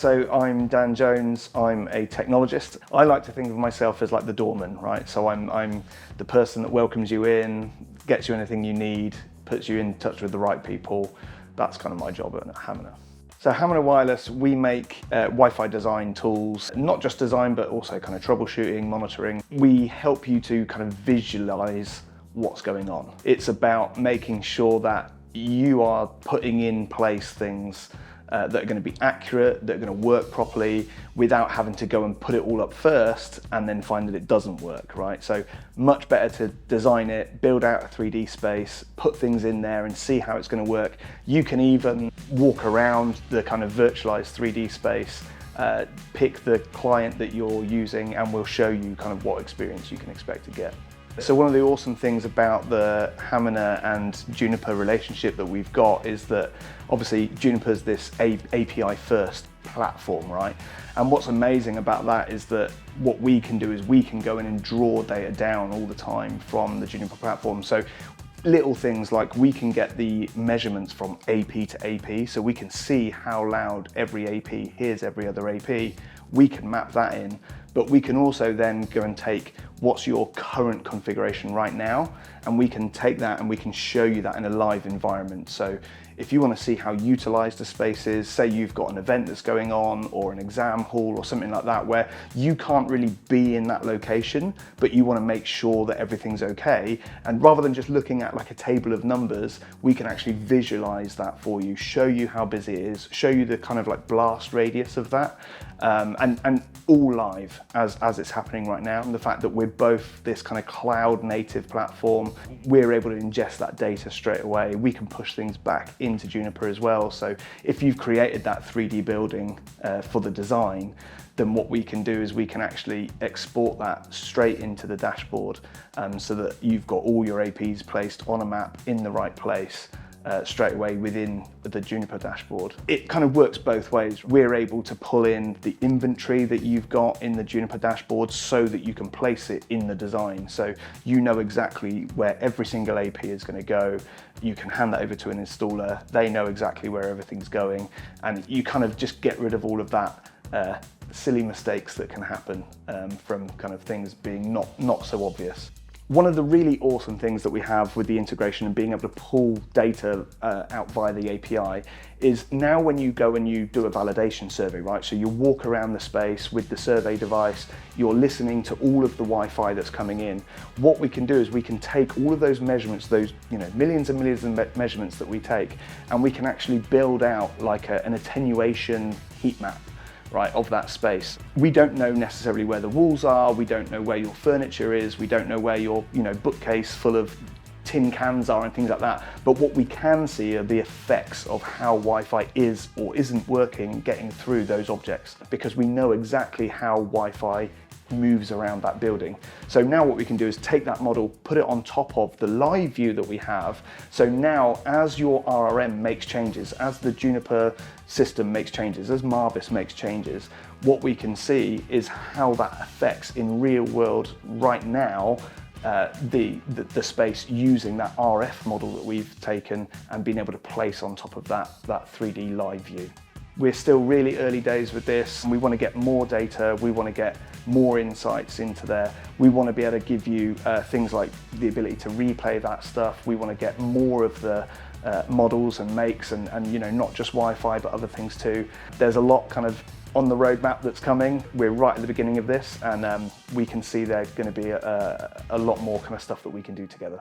so I'm Dan Jones, I'm a technologist. I like to think of myself as like the doorman, right? So I'm the person that welcomes you in, gets you anything you need, puts you in touch with the right people. That's kind of my job at Hamina. So Hamina Wireless, we make Wi-Fi design tools, not just design, but also kind of troubleshooting, monitoring. We help you to kind of visualize what's going on. It's about making sure that you are putting in place things that are going to be accurate, that are going to work properly without having to go and put it all up first and then find that it doesn't work, right? So much better to design it, build out a 3D space, put things in there and see how it's going to work. You can even walk around the kind of virtualized 3D space, pick the client that you're using, and we'll show you kind of what experience you can expect to get. So one of the awesome things about the Hamina and Juniper relationship that we've got is that obviously Juniper's this API first platform, right? And what's amazing about that is that what we can do is we can go in and draw data down all the time from the Juniper platform. So little things like we can get the measurements from AP to AP, so we can see how loud every AP hears every other AP. We can map that in, but we can also then go and take what's your current configuration right now, and we can take that and we can show you that in a live environment. So if you want to see how utilized the space is, say you've got an event that's going on or an exam hall or something like that where you can't really be in that location, but you want to make sure that everything's okay. And rather than just looking at like a table of numbers, we can actually visualize that for you, show you how busy it is, show you the kind of like blast radius of that, and all live as it's happening right now. And the fact that we're both this kind of cloud native platform, we're able to ingest that data straight away. We can push things back into Juniper as well. So if you've created that 3D building for the design, then what we can do is we can actually export that straight into the dashboard so that you've got all your APs placed on a map in the right place straight away within the Juniper dashboard. It kind of works both ways. We're able to pull in the inventory that you've got in the Juniper dashboard so that you can place it in the design. So you know exactly where every single AP is going to go. You can hand that over to an installer. They know exactly where everything's going, and you kind of just get rid of all of that silly mistakes that can happen from kind of things being not so obvious. One of the really awesome things that we have with the integration and being able to pull data out via the API is now when you go and you do a validation survey, right? So you walk around the space with the survey device, you're listening to all of the Wi-Fi that's coming in. What we can do is we can take all of those measurements, those millions and millions of measurements that we take, and we can actually build out like an attenuation heat map, right, of that space. We don't know necessarily where the walls are, we don't know where your furniture is, we don't know where your bookcase full of tin cans are and things like that, but what we can see are the effects of how Wi-Fi is or isn't working getting through those objects, because we know exactly how Wi-Fi moves around that building. So now what we can do is take that model, put it on top of the live view that we have. So now as your RRM makes changes, as the Juniper system makes changes, as Marvis makes changes, what we can see is how that affects in real world right now the space using that RF model that we've taken and been able to place on top of that 3D live view. We're still really early days with this. We want to get more data, we want to get more insights into there. We want to be able to give you things like the ability to replay that stuff. We want to get more of the models and makes and not just Wi-Fi but other things too. There's a lot kind of on the roadmap that's coming. We're right at the beginning of this, and we can see there's going to be a lot more kind of stuff that we can do together.